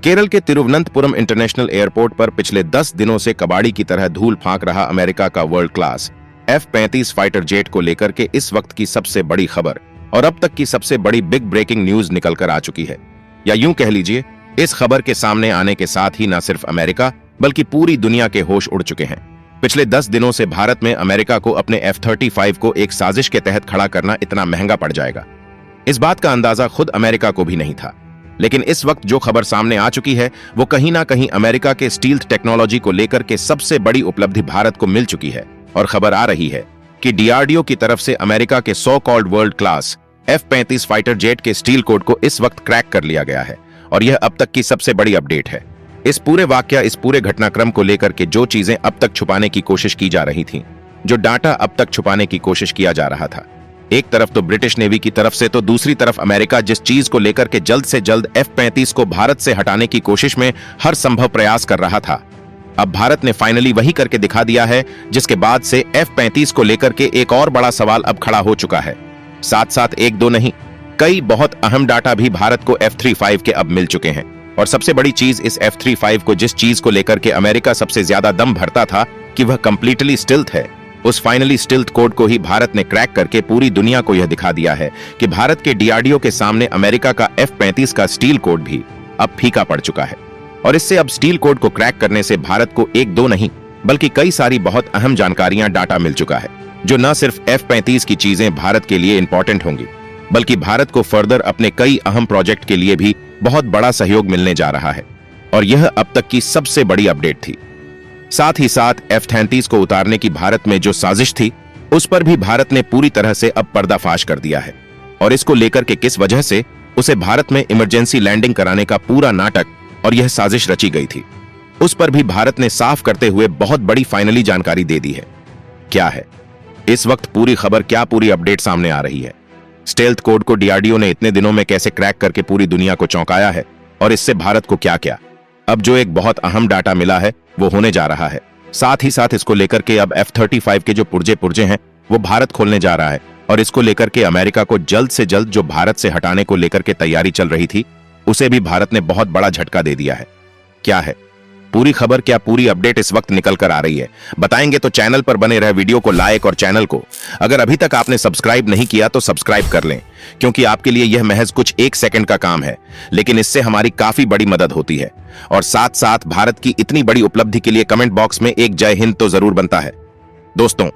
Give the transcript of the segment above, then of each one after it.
केरल के Thiruvananthapuram international airport पर पिछले 10 दिनों से कबाड़ी की तरह धूल फांक रहा अमेरिका का world class F-35 fighter jet को लेकर के इस वक्त की सबसे बड़ी खबर और अब तक की सबसे बड़ी बिग ब्रेकिंग न्यूज निकल कर आ चुकी है। या यूं कह लीजिए, इस खबर के सामने आने के साथ ही न सिर्फ अमेरिका बल्कि पूरी दुनिया के होश उड़ चुके हैं। पिछले 10 दिनों से भारत में अमेरिका को अपने F-35 को एक साजिश के तहत खड़ा करना इतना महंगा पड़ जाएगा, इस बात का अंदाजा खुद अमेरिका को भी नहीं था। लेकिन इस वक्त जो खबर सामने आ चुकी है वो कहीं ना कहीं अमेरिका के स्टील्थ टेक्नोलॉजी को लेकर के सबसे बड़ी उपलब्धि भारत को मिल चुकी है। और खबर आ रही है कि DRDO की तरफ से अमेरिका के so called world class F-35 fighter jet के स्टील कोड को इस वक्त क्रैक कर लिया गया है और यह अब तक की सबसे बड़ी अपडेट है। इस पूरे घटनाक्रम को लेकर के जो चीजें अब तक छुपाने की कोशिश की जा रही थी, जो डाटा अब तक छुपाने की कोशिश किया जा रहा था, एक तरफ तो ब्रिटिश नेवी की तरफ से तो दूसरी तरफ अमेरिका जिस चीज को लेकर के जल्द से जल्द F-35 को भारत से हटाने की कोशिश में हर संभव प्रयास कर रहा था, अब भारत ने फाइनली वही करके दिखा दिया है, जिसके बाद से F-35 को लेकर के एक और बड़ा सवाल अब खड़ा हो चुका है। साथ साथ एक दो नहीं, कई बहुत अहम डाटा भी भारत को F-35 के अब मिल चुके हैं। और सबसे बड़ी चीज, इस F-35 को जिस चीज को लेकर के अमेरिका सबसे ज्यादा दम भरता था कि वह कंप्लीटली स्टिल्थ है, उस फाइनली स्टिल्थ कोड को ही भारत ने क्रैक करके पूरी दुनिया को यह दिखा दिया है कि भारत के DRDO के सामने अमेरिका का F-35 का स्टील कोड भी अब फीका पड़ चुका है। और इससे अब स्टील कोड को क्रैक करने से भारत को एक दो नहीं बल्कि कई सारी बहुत अहम जानकारियां, डाटा मिल चुका है, जो न सिर्फ F-35 की चीजें भारत के लिए इंपॉर्टेंट होंगी बल्कि भारत को फर्दर अपने कई अहम प्रोजेक्ट के लिए भी बहुत बड़ा सहयोग मिलने जा रहा है। और यह अब तक की सबसे बड़ी अपडेट थी। साथ ही साथ F-35 को उतारने की भारत में जो साजिश थी, उस पर भी भारत ने पूरी तरह से अब पर्दाफाश कर दिया है। और इसको लेकर के किस वजह से उसे भारत में इमरजेंसी लैंडिंग कराने का पूरा नाटक और यह साजिश रची गई थी, उस पर भी भारत ने साफ करते हुए बहुत बड़ी फाइनली जानकारी दे दी है। क्या है इस वक्त पूरी खबर, क्या पूरी अपडेट सामने आ रही है? स्टेल्थ कोड को DRDO ने इतने दिनों में कैसे क्रैक करके पूरी दुनिया को चौंकाया है और इससे भारत को क्या क्या अब जो एक बहुत अहम डाटा मिला है वो होने जा रहा है। साथ ही साथ इसको लेकर के अब F-35 के जो पुर्जे हैं वो भारत खोलने जा रहा है और इसको लेकर के अमेरिका को जल्द से जल्द जो भारत से हटाने को लेकर के तैयारी चल रही थी, उसे भी भारत ने बहुत बड़ा झटका दे दिया है। क्या है पूरी खबर, क्या पूरी अपडेट इस वक्त निकल कर आ रही है, बताएंगे तो चैनल पर बने रहे वीडियो को लाइक और चैनल को अगर अभी तक आपने सब्सक्राइब नहीं किया तो सब्सक्राइब कर लें, क्योंकि आपके लिए यह महज कुछ 1 सेकंड का काम है, लेकिन इससे हमारी काफी बड़ी मदद होती है। और साथ साथ भारत की इतनी बड़ी उपलब्धि के लिए कमेंट बॉक्स में एक जय हिंद तो जरूर बनता है। दोस्तों,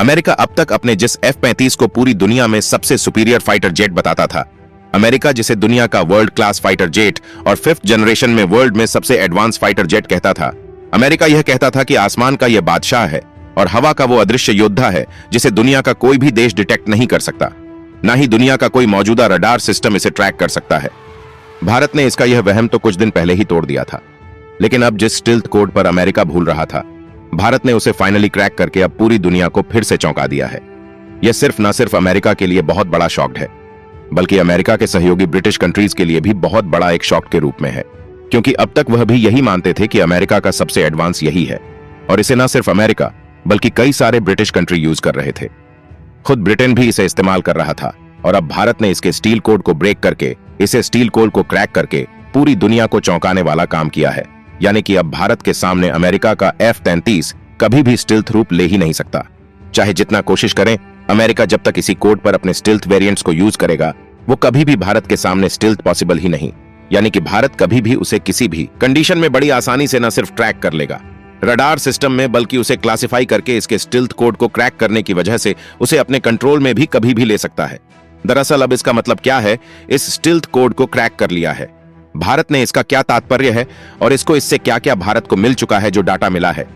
अमेरिका अब तक अपने जिस F-35 को पूरी दुनिया में सबसे सुपीरियर फाइटर जेट बताता था, अमेरिका जिसे दुनिया का वर्ल्ड क्लास फाइटर जेट और 5th जनरेशन में वर्ल्ड में सबसे एडवांस फाइटर जेट कहता था, अमेरिका यह कहता था कि आसमान का यह बादशाह है और हवा का वो अदृश्य योद्धा है जिसे दुनिया का कोई भी देश डिटेक्ट नहीं कर सकता, ना ही दुनिया का कोई मौजूदा रडार सिस्टम इसे ट्रैक कर सकता है। भारत ने इसका यह वहम तो कुछ दिन पहले ही तोड़ दिया था, लेकिन अब जिस स्टिल्थ कोड पर अमेरिका भूल रहा था, भारत ने उसे फाइनली क्रैक करके अब पूरी दुनिया को फिर से चौंका दिया है। यह सिर्फ ना सिर्फ अमेरिका के लिए बहुत बड़ा शॉक है, बल्कि अमेरिका के सहयोगी ब्रिटिश कंट्रीज के लिए भी बहुत बड़ा एक शॉक के रूप में है, क्योंकि अब तक वह भी यही मानते थे कि अमेरिका का सबसे एडवांस यही है और इसे ना सिर्फ अमेरिका बल्कि कई सारे ब्रिटिश कंट्री यूज कर रहे थे। खुद ब्रिटेन भी इसे इस्तेमाल कर रहा था और अब भारत ने इसके स्टील कोड को ब्रेक करके, इसे स्टील कोड को क्रैक करके पूरी दुनिया को चौंकाने वाला काम किया है। यानी कि अब भारत के सामने अमेरिका का F-35 कभी भी स्टिल्थ रूप ले ही नहीं सकता। चाहे जितना कोशिश करें, अमेरिका जब तक इसी कोड पर अपने स्टिल्थ वेरिएंट्स को यूज करेगा, वो कभी भी भारत के सामने स्टिल्थ पॉसिबल ही नहीं। यानी कि भारत कभी भी उसे किसी भी कंडीशन में बड़ी आसानी से न सिर्फ ट्रैक कर लेगा रडार सिस्टम में, बल्कि उसे क्लासिफाई करके इसके स्टिल्थ कोड को क्रैक करने की वजह से उसे अपने कंट्रोल में भी कभी भी ले सकता है। दरअसल अब इसका मतलब क्या है, इस स्टिल्थ कोड को क्रैक कर लिया है भारत ने, इसका क्या तात्पर्य है और इसको इससे क्या क्या भारत को मिल चुका है। जो डाटा मिला है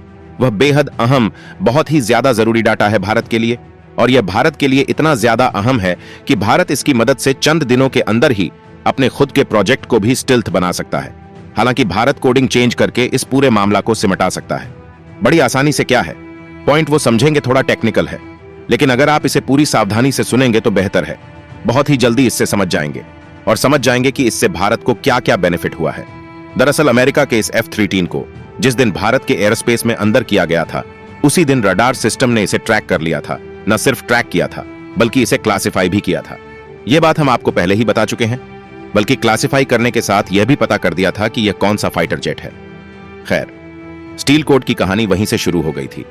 वह बेहद अहम, बहुत ही ज्यादा जरूरी डाटा है भारत के लिए, और यह भारत के लिए इतना ज्यादा अहम है कि भारत इसकी मदद से चंद दिनों के अंदर ही अपने खुद के प्रोजेक्ट को भी स्टिल्थ बना सकता है। हालांकि भारत कोडिंग चेंज करके इस पूरे मामला को सिमटा सकता है बड़ी आसानी से। क्या है पॉइंट वो समझेंगे, थोड़ा टेक्निकल है, लेकिन अगर आप इसे पूरी सावधानी से सुनेंगे तो बेहतर है। बहुत ही जल्दी इससे समझ जाएंगे और समझ जाएंगे कि इससे भारत को क्या क्या बेनिफिट हुआ है। दरअसल अमेरिका के इस F-13 को जिस दिन भारत के एयरस्पेस में अंदर किया गया था, उसी दिन रडार सिस्टम ने इसे ट्रैक कर लिया था। न सिर्फ ट्रैक किया था बल्कि इसे क्लासिफाई भी किया था। यह बात हम आपको पहले ही बता चुके हैं। बल्कि क्लासिफाई करने के साथ यह भी पता कर दिया था कि यह कौन सा फाइटर जेट है। खैर, स्टील कोड की कहानी वहीं से शुरू हो गई थी।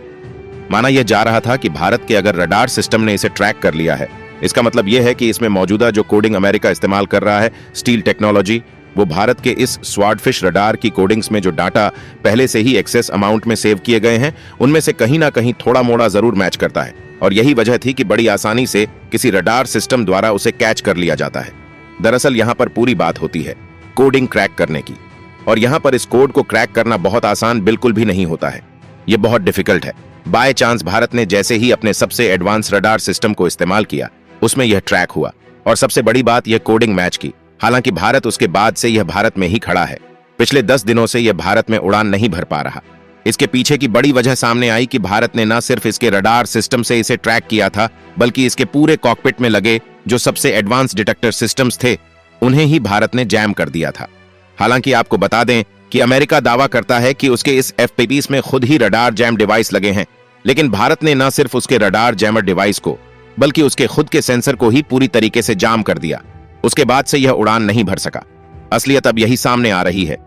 माना यह जा रहा था कि भारत के अगर रडार सिस्टम ने इसे ट्रैक कर लिया है, इसका मतलब यह है कि इसमें मौजूदा जो कोडिंग अमेरिका इस्तेमाल कर रहा है, स्टील टेक्नोलॉजी, वो भारत के इस स्वॉर्डफिश रडार की कोडिंग्स में जो डाटा पहले से ही एक्सेस अमाउंट में सेव किए गए हैं, उनमें से कहीं ना कहीं थोड़ा मोड़ा जरूर मैच करता है। और यही वजह थी कि बड़ी आसानी से किसी रडार सिस्टम द्वारा उसे कैच कर लिया जाता है। दरअसल यहां पर पूरी बात होती है कोडिंग क्रैक करने की, और यहां पर इस कोड को क्रैक करना बहुत आसान बिल्कुल भी नहीं होता है। यह बहुत डिफिकल्ट है। बाय चांस भारत ने जैसे ही अपने सबसे एडवांस रडार सिस्टम को इस्तेमाल किया, उसमें यह ट्रैक हुआ, और सबसे बड़ी बात यह कोडिंग मैच की। हालांकि भारत उसके बाद से यह भारत में ही खड़ा है। पिछले 10 दिनों से यह भारत में उड़ान नहीं भर पा रहा। इसके पीछे की बड़ी वजह सामने आई कि भारत ने न सिर्फ इसके रडार सिस्टम से इसे ट्रैक किया था, बल्कि इसके पूरे कॉकपिट में लगे जो सबसे एडवांस डिटेक्टर सिस्टम्स थे, उन्हें ही भारत ने जैम कर दिया था। हालांकि आपको बता दें कि अमेरिका दावा करता है कि उसके इस एफपीवीज में खुद ही रडार जैम डिवाइस लगे हैं, लेकिन भारत ने न सिर्फ उसके रडार जैमर डिवाइस को, बल्कि उसके खुद के सेंसर को ही पूरी तरीके से जाम कर दिया। उसके बाद से यह उड़ान नहीं भर सका। असलियत अब यही सामने आ रही है।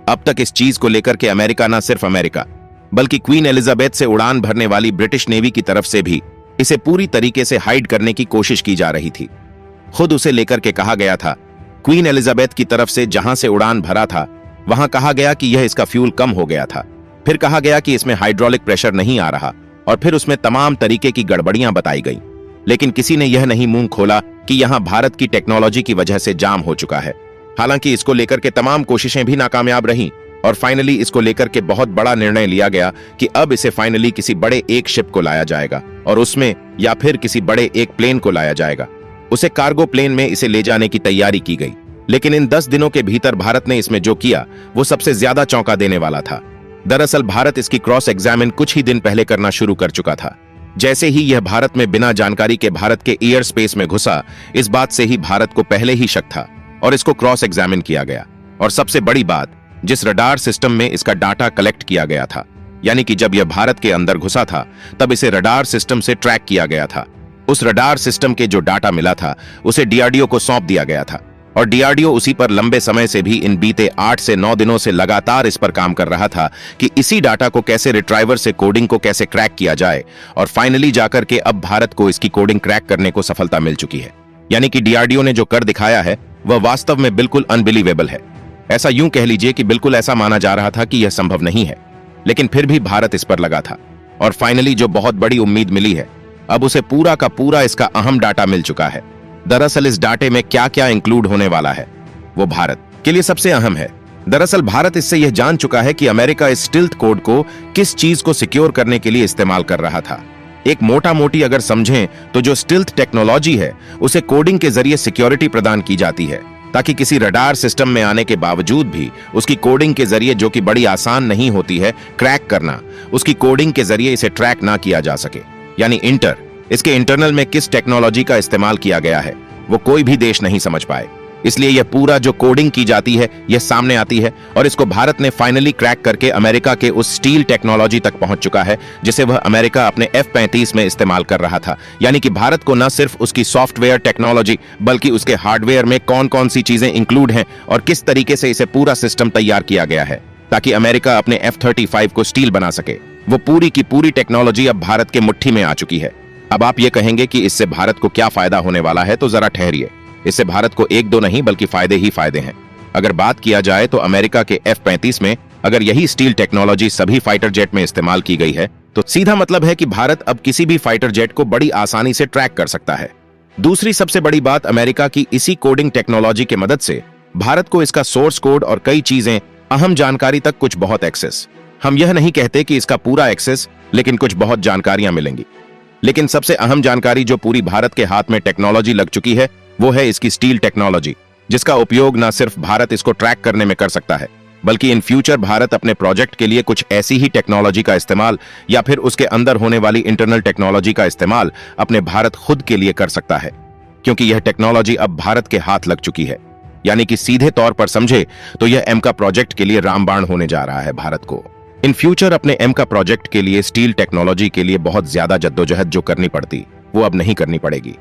अब तक इस चीज को लेकर के अमेरिका, न सिर्फ अमेरिका, बल्कि क्वीन एलिजाबेथ से उड़ान भरने वाली ब्रिटिश नेवी की तरफ से भी इसे पूरी तरीके से हाइड करने की कोशिश की जा रही थी। खुद उसे लेकर के कहा गया था, क्वीन एलिजाबेथ की तरफ से जहां से उड़ान भरा था, वहां कहा गया कि यह इसका फ्यूल कम हो गया था। फिर कहा गया कि इसमें हाइड्रोलिक प्रेशर नहीं आ रहा, और फिर उसमें तमाम तरीके की गड़बड़ियां बताई गई। लेकिन किसी ने यह नहीं मुंह खोला कि यहां भारत की टेक्नोलॉजी की वजह से जाम हो चुका है। हालांकि इसको लेकर के तमाम कोशिशें भी नाकामयाब रहीं, और फाइनली इसको लेकर के बहुत बड़ा निर्णय लिया गया कि अब इसे फाइनली किसी बड़े एक शिप को लाया जाएगा, और उसमें या फिर किसी बड़े एक प्लेन को लाया जाएगा। उसे कार्गो प्लेन में इसे ले जाने की तैयारी की गई। लेकिन इन 10 दिनों के भीतर भारत ने इसमें जो किया, वो सबसे ज्यादा चौंका देने वाला था। दरअसल भारत इसकी क्रॉस एग्जामिन कुछ ही दिन पहले करना शुरू कर चुका था। जैसे ही यह भारत में बिना जानकारी के भारत के एयर स्पेस में घुसा, इस बात से ही भारत को पहले ही शक था, और इसको क्रॉस एग्जामिन किया गया। और सबसे बड़ी बात, जिस रडार सिस्टम में इसका डाटा कलेक्ट किया गया था, यानी कि जब यह भारत के अंदर घुसा था, तब इसे रडार सिस्टम से ट्रैक किया गया था। उस रडार सिस्टम के जो डाटा मिला था, उसे डीआरडीओ को सौंप दिया गया था, और डीआरडीओ उसी पर लंबे समय से भी इन बीते 8 से 9 दिनों से लगातार इस पर काम कर रहा था कि इसी डाटा को कैसे रिट्राइवर से कोडिंग को कैसे क्रैक किया जाए। और फाइनली जाकर के अब भारत को इसकी कोडिंग क्रैक करने को सफलता मिल चुकी है। यानी कि डीआरडीओ ने जो कर दिखाया है, वह वास्तव में बिल्कुल अनबिलीवेबल है। ऐसा यूं कह लीजिए कि बिल्कुल ऐसा माना जा रहा था कि यह संभव नहीं है, लेकिन फिर भी भारत इस पर लगा था। और फाइनली जो बहुत बड़ी उम्मीद मिली है, अब उसे पूरा का पूरा इसका अहम डाटा मिल चुका है। दरअसल इस डाटे में क्या क्या इंक्लूड होने वाला है, वो भारत के लिए सबसे अहम है। दरअसल भारत इससे यह जान चुका है कि अमेरिका इस स्टिल्थ कोड को किस चीज को सिक्योर करने के लिए इस्तेमाल कर रहा था। एक मोटा मोटी अगर समझें तो जो स्टिल्थ टेक्नोलॉजी है, उसे कोडिंग के जरिए सिक्योरिटी प्रदान की जाती है, ताकि किसी रडार सिस्टम में आने के बावजूद भी उसकी कोडिंग के जरिए, जो कि बड़ी आसान नहीं होती है क्रैक करना, उसकी कोडिंग के जरिए इसे ट्रैक ना किया जा सके। यानी इसके इंटरनल में किस टेक्नोलॉजी का इस्तेमाल किया गया है, वो कोई भी देश नहीं समझ पाए। इसलिए यह पूरा जो कोडिंग की जाती है, यह सामने आती है, और इसको भारत ने फाइनली क्रैक करके अमेरिका के उस स्टील टेक्नोलॉजी तक पहुंच चुका है, जिसे वह अमेरिका अपने F-35 में इस्तेमाल कर रहा था। यानी कि भारत को न सिर्फ उसकी सॉफ्टवेयर टेक्नोलॉजी, बल्कि उसके हार्डवेयर में कौन कौन सी चीजें इंक्लूड हैं और किस तरीके से इसे पूरा सिस्टम तैयार किया गया है, ताकि अमेरिका अपने F-35 को स्टील बना सके। वो पूरी की पूरी टेक्नोलॉजी अब भारत के मुट्ठी में आ चुकी है। अब आप ये कहेंगे कि इससे भारत को क्या फायदा होने वाला है, तो जरा ठहरिए। इससे भारत को एक दो नहीं बल्कि फायदे ही फायदे हैं। अगर बात किया जाए तो अमेरिका के F-35 में अगर यही स्टील टेक्नोलॉजी सभी फाइटर जेट में इस्तेमाल की गई है, तो सीधा मतलब है कि भारत अब किसी भी फाइटर जेट को बड़ी आसानी से ट्रैक कर सकता है। दूसरी सबसे बड़ी बात, अमेरिका की इसी कोडिंग टेक्नोलॉजी की मदद से भारत को इसका सोर्स कोड और कई चीजें, अहम जानकारी तक कुछ बहुत एक्सेस, हम यह नहीं कहते कि इसका पूरा एक्सेस, लेकिन कुछ बहुत जानकारियां मिलेंगी। लेकिन सबसे अहम जानकारी जो पूरी भारत के हाथ में टेक्नोलॉजी लग चुकी है, वो है इसकी स्टील टेक्नोलॉजी, जिसका उपयोग न सिर्फ भारत इसको ट्रैक करने में कर सकता है, बल्कि इन फ्यूचर भारत अपने प्रोजेक्ट के लिए कुछ ऐसी ही टेक्नोलॉजी का इस्तेमाल, या फिर उसके अंदर होने वाली इंटरनल टेक्नोलॉजी का इस्तेमाल अपने भारत खुद के लिए कर सकता है, क्योंकि यह टेक्नोलॉजी अब भारत के हाथ लग चुकी है। यानी कि सीधे तौर पर समझे तो यह एमका प्रोजेक्ट के लिए रामबाण होने जा रहा है। भारत को इन फ्यूचर अपने एमका प्रोजेक्ट के लिए स्टील टेक्नोलॉजी के लिए बहुत ज्यादा जद्दोजहद जो करनी पड़ती, वो अब नहीं करनी पड़ेगी,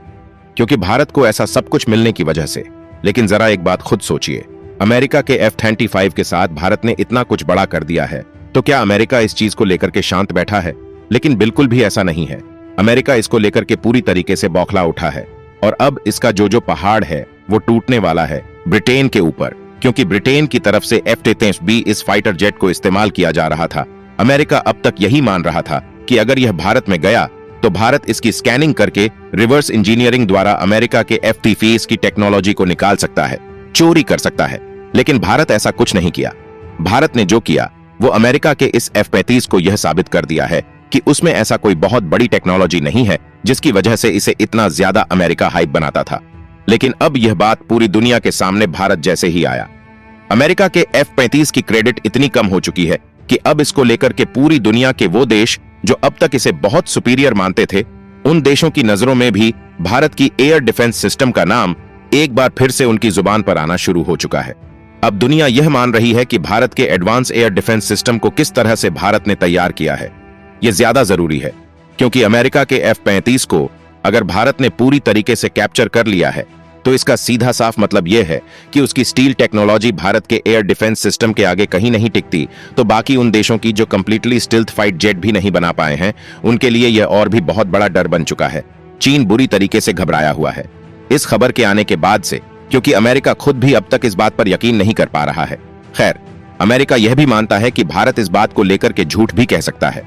क्योंकि भारत को ऐसा सब कुछ मिलने की वजह से लेकिन जरा एक बात खुद सोचिए, अमेरिका के F-35 के साथ भारत ने इतना कुछ बड़ा कर दिया है, तो क्या अमेरिका इस चीज को लेकर के शांत बैठा है? लेकिन बिल्कुल भी ऐसा नहीं है। अमेरिका इसको लेकर के पूरी तरीके से बौखला उठा है और अब इसका जो पहाड़ है वो टूटने वाला है ब्रिटेन के ऊपर, क्योंकि ब्रिटेन की तरफ से F-35B इस फाइटर जेट को इस्तेमाल किया जा रहा था। अमेरिका अब तक यही मान रहा था कि अगर यह भारत में गया तो भारत इसकी स्कैनिंग करके रिवर्स इंजीनियरिंग द्वारा अमेरिका के F-35 की टेक्नोलॉजी को निकाल सकता है, चोरी कर सकता है। लेकिन भारत ऐसा कुछ नहीं किया। भारत ने जो किया वो अमेरिका के इस F-35 को यह साबित कर दिया है कि उसमें ऐसा कोई बहुत बड़ी टेक्नोलॉजी नहीं है जिसकी वजह से इसे इतना ज्यादा अमेरिका हाइप बनाता था। लेकिन अब यह बात पूरी दुनिया के सामने भारत जैसे ही आया। अमेरिका के F-35 की क्रेडिट इतनी कम हो चुकी है कि अब इसको लेकर के पूरी दुनिया के वो देश जो अब तक इसे बहुत सुपीरियर मानते थे, उन देशों की नजरों में भी भारत की एयर डिफेंस सिस्टम का नाम एक बार फिर से उनकी जुबान पर आना शुरू हो चुका है। अब दुनिया यह मान रही है कि भारत के एडवांस एयर डिफेंस सिस्टम को किस तरह से भारत ने तैयार किया है। यह ज्यादा जरूरी है क्योंकि अमेरिका के F-35 को अगर भारत ने पूरी तरीके से कैप्चर कर लिया है तो इसका सीधा साफ मतलब यह है कि उसकी स्टील टेक्नोलॉजी भारत के एयर डिफेंस सिस्टम के आगे कहीं नहीं टिकती, तो बाकी उन देशों की जो कंप्लीटली स्टिल्थ फाइट जेट भी नहीं बना पाए हैं, उनके लिए यह और भी बहुत बड़ा डर बन चुका है। चीन बुरी तरीके से घबराया हुआ है इस खबर के आने के बाद से, क्योंकि अमेरिका खुद भी अब तक इस बात पर यकीन नहीं कर पा रहा है। खैर, अमेरिका यह भी मानता है कि भारत इस बात को लेकर के झूठ भी कह सकता है।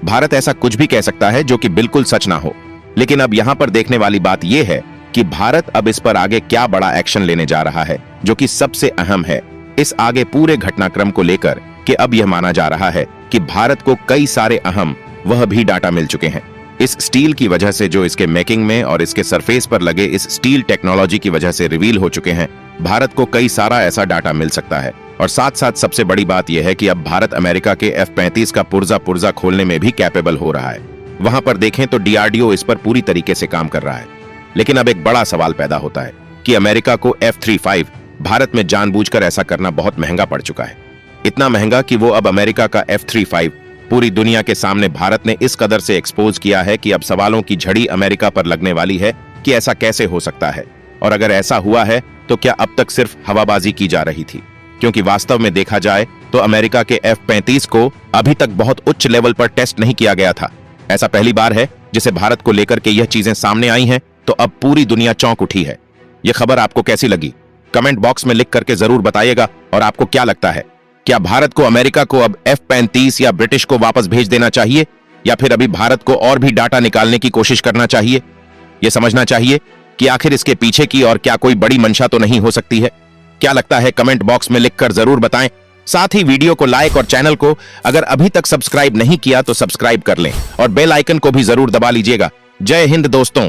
भारत ऐसा कुछ भी कह सकता है जो कि बिल्कुल सच ना हो। लेकिन अब यहां पर देखने वाली बात यह है कि भारत अब इस पर आगे क्या बड़ा एक्शन लेने जा रहा है, जो कि सबसे अहम है इस आगे पूरे घटनाक्रम को लेकर कि अब यह माना जा रहा है कि भारत को कई सारे अहम वह भी डाटा मिल चुके हैं। इस स्टील की वजह से जो इसके मेकिंग में और इसके सरफेस पर लगे इस स्टील टेक्नोलॉजी की वजह से रिवील हो चुके हैं, भारत को कई सारा ऐसा डाटा मिल सकता है। और साथ साथ सबसे बड़ी बात यह है कि अब भारत अमेरिका के F-35 का पुर्जा खोलने में भी कैपेबल हो रहा है। वहां पर देखें तो DRDO इस पर पूरी तरीके से काम कर रहा है। लेकिन अब एक बड़ा सवाल पैदा होता है कि अमेरिका को F-35 भारत में जानबूझकर ऐसा करना बहुत महंगा पड़ चुका है। इतना महंगा कि वो अब अमेरिका का F-35 पूरी दुनिया के सामने भारत ने इस कदर से एक्सपोज किया है कि अब सवालों की झड़ी अमेरिका पर लगने वाली है कि ऐसा कैसे हो सकता है, और अगर ऐसा हुआ है तो क्या अब तक सिर्फ हवाबाजी की जा रही थी? क्योंकि वास्तव में देखा जाए तो अमेरिका के F-35 को अभी तक बहुत उच्च लेवल पर टेस्ट नहीं किया गया था। ऐसा पहली बार है जिसे भारत को लेकर के यह चीजें सामने आई हैं, तो अब पूरी दुनिया चौंक उठी है। यह खबर आपको कैसी लगी? कमेंट बॉक्स में लिख करके जरूर बताइएगा। और आपको क्या लगता है, क्या भारत को अमेरिका को अब F-35 या ब्रिटिश को वापस भेज देना चाहिए, या फिर अभी भारत को और भी डाटा निकालने की कोशिश करना चाहिए? यह समझना चाहिए कि आखिर इसके पीछे की और क्या कोई बड़ी मंशा तो नहीं हो सकती है? क्या लगता है कमेंट बॉक्स में लिखकर जरूर बताएं। साथ ही वीडियो को लाइक और चैनल को अगर अभी तक सब्सक्राइब नहीं किया तो सब्सक्राइब कर लें और बेल आइकन को भी जरूर दबा लीजिएगा। जय हिंद दोस्तों।